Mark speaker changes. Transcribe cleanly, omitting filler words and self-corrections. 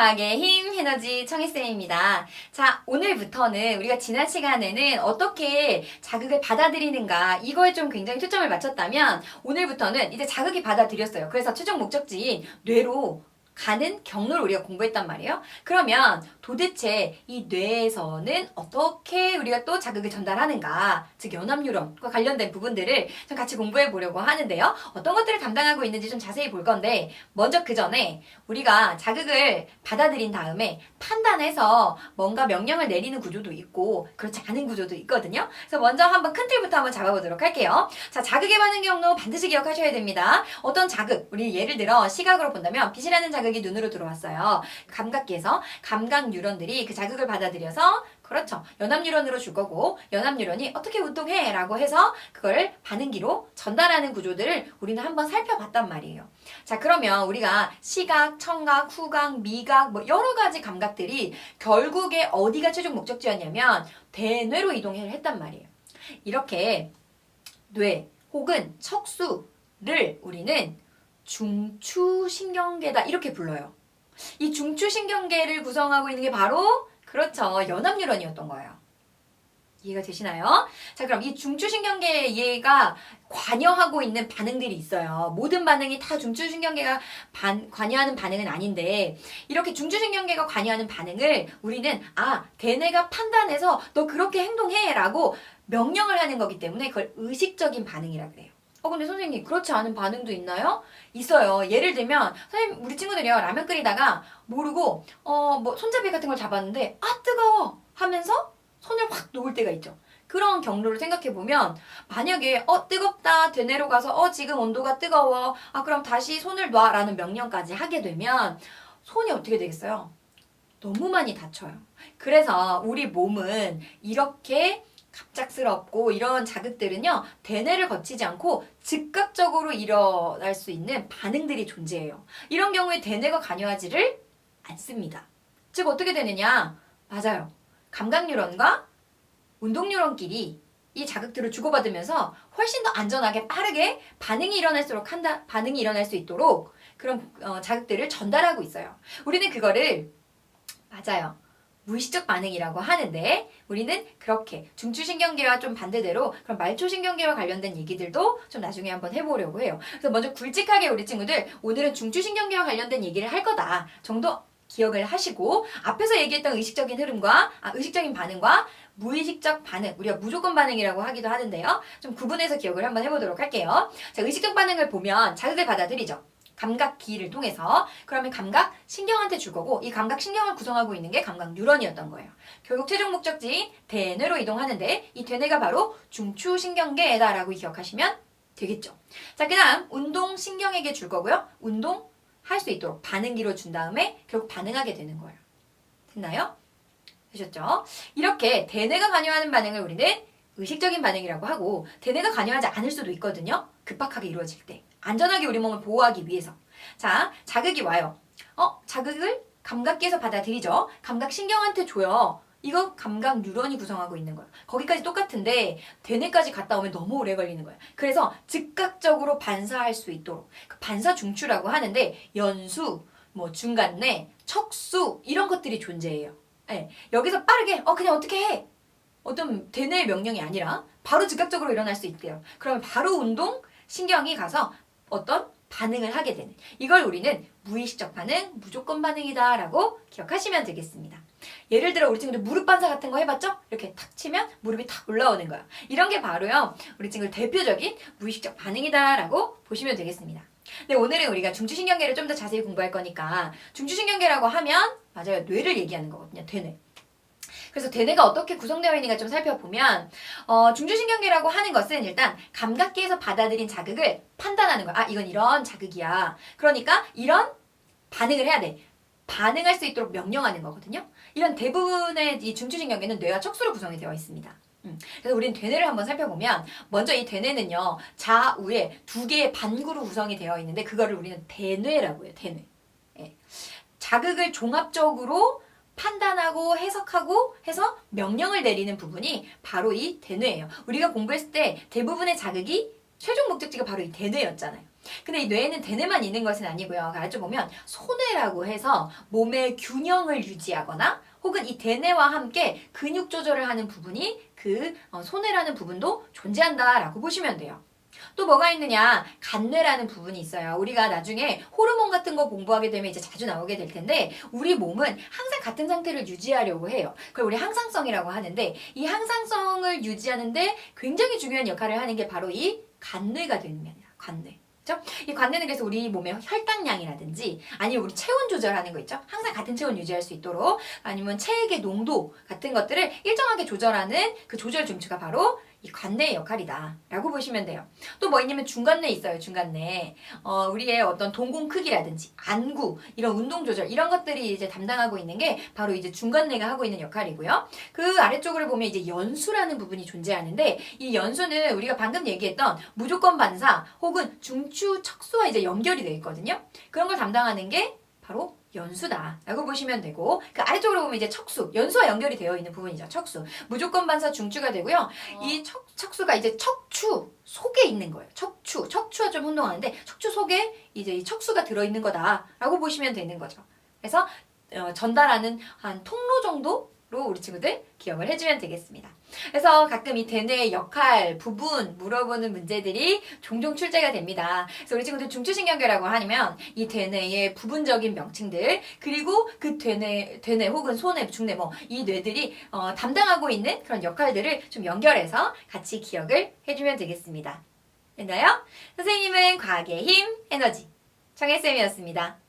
Speaker 1: 과학의 힘, 에너지 청희쌤입니다. 자, 오늘부터는 우리가 지난 시간에는 어떻게 자극을 받아들이는가 이거에 좀 굉장히 초점을 맞췄다면 오늘부터는 이제 자극이 받아들였어요. 그래서 최종 목적지인 뇌로 가는 경로를 우리가 공부했단 말이에요. 그러면 도대체 이 뇌에서는 어떻게 우리가 또 자극을 전달하는가, 즉 연합뉴런과 관련된 부분들을 좀 같이 공부해 보려고 하는데요. 어떤 것들을 담당하고 있는지 좀 자세히 볼 건데 먼저 그 전에 우리가 자극을 받아들인 다음에 판단해서 뭔가 명령을 내리는 구조도 있고 그렇지 않은 구조도 있거든요. 그래서 먼저 한번 큰 틀부터 한번 잡아보도록 할게요. 자, 자극에 받는 경로 반드시 기억하셔야 됩니다. 어떤 자극, 우리 예를 들어 시각으로 본다면 빛이라는 자극이 눈으로 들어왔어요. 감각기에서 감각 뉴런들이 그 자극을 받아들여서 그렇죠. 연합뉴런으로 줄 거고 연합뉴런이 어떻게 운동해 라고 해서 그걸 반응기로 전달하는 구조들을 우리는 한번 살펴봤단 말이에요. 자, 그러면 우리가 시각, 청각, 후각, 미각 뭐 여러 가지 감각들이 결국에 어디가 최종 목적지였냐면 대뇌로 이동을 했단 말이에요. 이렇게 뇌 혹은 척수를 우리는 중추신경계다 이렇게 불러요. 이 중추신경계를 구성하고 있는 게 바로 그렇죠. 연합뉴런이었던 거예요. 이해가 되시나요? 자, 그럼 이 중추신경계에 얘가 관여하고 있는 반응들이 있어요. 모든 반응이 다 중추신경계가 관여하는 반응은 아닌데 이렇게 중추신경계가 관여하는 반응을 우리는 대뇌가 판단해서 너 그렇게 행동해 라고 명령을 하는 거기 때문에 그걸 의식적인 반응이라 그래요. 근데 선생님 그렇지 않은 반응도 있나요? 있어요. 예를 들면 선생님 우리 친구들이요 라면 끓이다가 모르고 뭐 손잡이 같은 걸 잡았는데 뜨거워 하면서 손을 확 놓을 때가 있죠. 그런 경로를 생각해 보면 만약에 뜨겁다 대뇌로 가서 지금 온도가 뜨거워 그럼 다시 손을 놔 라는 명령까지 하게 되면 손이 어떻게 되겠어요? 너무 많이 다쳐요. 그래서 우리 몸은 이렇게 갑작스럽고 이런 자극들은요 대뇌를 거치지 않고 즉각적으로 일어날 수 있는 반응들이 존재해요. 이런 경우에 대뇌가 관여하지를 않습니다. 즉 어떻게 되느냐? 맞아요. 감각뉴런과 운동뉴런끼리 이 자극들을 주고받으면서 훨씬 더 안전하게 빠르게 반응이 일어날 수 있도록 그런 자극들을 전달하고 있어요. 우리는 그거를 맞아요. 무의식적 반응이라고 하는데 우리는 그렇게 중추신경계와 좀 반대대로 그런 말초신경계와 관련된 얘기들도 좀 나중에 한번 해보려고 해요. 그래서 먼저 굵직하게 우리 친구들 오늘은 중추신경계와 관련된 얘기를 할 거다 정도 기억을 하시고 앞에서 얘기했던 의식적인 흐름과 의식적인 반응과 무의식적 반응, 우리가 무조건 반응이라고 하기도 하는데요. 좀 구분해서 기억을 한번 해보도록 할게요. 자, 의식적 반응을 보면 자극을 받아들이죠. 감각기를 통해서 그러면 감각 신경한테 줄 거고 이 감각 신경을 구성하고 있는 게 감각 뉴런이었던 거예요. 결국 최종 목적지인 대뇌로 이동하는데 이 대뇌가 바로 중추신경계다라고 기억하시면 되겠죠. 자, 그다음 운동 신경에게 줄 거고요. 운동할 수 있도록 반응기로 준 다음에 결국 반응하게 되는 거예요. 됐나요? 되셨죠? 이렇게 대뇌가 관여하는 반응을 우리는 의식적인 반응이라고 하고 대뇌가 관여하지 않을 수도 있거든요. 급박하게 이루어질 때. 안전하게 우리 몸을 보호하기 위해서. 자, 자극이 와요. 자극을 감각기에서 받아들이죠. 감각신경한테 줘요. 이거 감각 뉴런이 구성하고 있는 거예요. 거기까지 똑같은데 대뇌까지 갔다 오면 너무 오래 걸리는 거예요. 그래서 즉각적으로 반사할 수 있도록 그 반사 중추라고 하는데 연수, 뭐 중간내, 척수 이런 것들이 존재해요. 네, 여기서 빠르게 그냥 어떻게 해? 어떤 대뇌의 명령이 아니라 바로 즉각적으로 일어날 수 있대요. 그러면 바로 운동 신경이 가서 어떤 반응을 하게 되는 이걸 우리는 무의식적 반응, 무조건 반응이다 라고 기억하시면 되겠습니다. 예를 들어 우리 친구들 무릎 반사 같은 거 해봤죠? 이렇게 탁 치면 무릎이 탁 올라오는 거야. 이런 게 바로요 우리 친구들 대표적인 무의식적 반응이다 라고 보시면 되겠습니다. 근데 오늘은 우리가 중추신경계를 좀 더 자세히 공부할 거니까 중추신경계라고 하면 맞아요 뇌를 얘기하는 거거든요. 대뇌. 그래서 대뇌가 어떻게 구성되어 있는가 좀 살펴보면 중추신경계라고 하는 것은 일단 감각기에서 받아들인 자극을 판단하는 거야. 이건 이런 자극이야. 그러니까 이런 반응을 해야 돼. 반응할 수 있도록 명령하는 거거든요. 이런 대부분의 이 중추신경계는 뇌와 척수로 구성이 되어 있습니다. 그래서 우리는 대뇌를 한번 살펴보면 먼저 이 대뇌는요. 좌우에 두 개의 반구로 구성이 되어 있는데 그거를 우리는 대뇌라고 해요. 대뇌. 예. 자극을 종합적으로 판단하고 해석하고 해서 명령을 내리는 부분이 바로 이 대뇌예요. 우리가 공부했을 때 대부분의 자극이 최종 목적지가 바로 이 대뇌였잖아요. 근데 이 뇌에는 대뇌만 있는 것은 아니고요. 아래쪽 보면 소뇌라고 해서 몸의 균형을 유지하거나 혹은 이 대뇌와 함께 근육 조절을 하는 부분이 그 소뇌라는 부분도 존재한다라고 보시면 돼요. 또 뭐가 있느냐? 간뇌라는 부분이 있어요. 우리가 나중에 호르몬 같은 거 공부하게 되면 이제 자주 나오게 될 텐데 우리 몸은 항상 같은 상태를 유지하려고 해요. 그걸 우리 항상성이라고 하는데 이 항상성을 유지하는데 굉장히 중요한 역할을 하는 게 바로 이 간뇌가 되는 면이야. 간뇌. 그렇죠? 이 관내는 그래서 우리 몸의 혈당량이라든지 아니면 우리 체온 조절하는 거 있죠? 항상 같은 체온 유지할 수 있도록 아니면 체액의 농도 같은 것들을 일정하게 조절하는 그 조절 중추가 바로 이 관내의 역할이다 라고 보시면 돼요. 또 뭐 있냐면 중간내 있어요. 중간내. 우리의 어떤 동공 크기라든지 안구 이런 운동 조절 이런 것들이 이제 담당하고 있는 게 바로 이제 중간내가 하고 있는 역할이고요. 그 아래쪽으로 보면 이제 연수라는 부분이 존재하는데 이 연수는 우리가 방금 얘기했던 무조건 반사 혹은 중추 척수와 이제 연결이 되어 있거든요. 그런 걸 담당하는 게 바로 연수다라고 보시면 되고 그 아래쪽으로 보면 이제 척수, 연수와 연결이 되어 있는 부분이죠. 척수. 무조건 반사 중추가 되고요. 이 척수가 이제 척추 속에 있는 거예요. 척추와 좀 혼동하는데 척추 속에 이제 이 척수가 들어있는 거다라고 보시면 되는 거죠. 그래서 전달하는 한 통로 정도로 우리 친구들 기억을 해주면 되겠습니다. 그래서 가끔 이 대뇌의 역할, 부분 물어보는 문제들이 종종 출제가 됩니다. 그래서 우리 친구들 중추신경계라고 하면 이 대뇌의 부분적인 명칭들 그리고 그 대뇌 혹은 소뇌, 중뇌 뭐 이 뇌들이 담당하고 있는 그런 역할들을 좀 연결해서 같이 기억을 해주면 되겠습니다. 됐나요? 선생님은 과학의 힘, 에너지 정혜쌤이었습니다.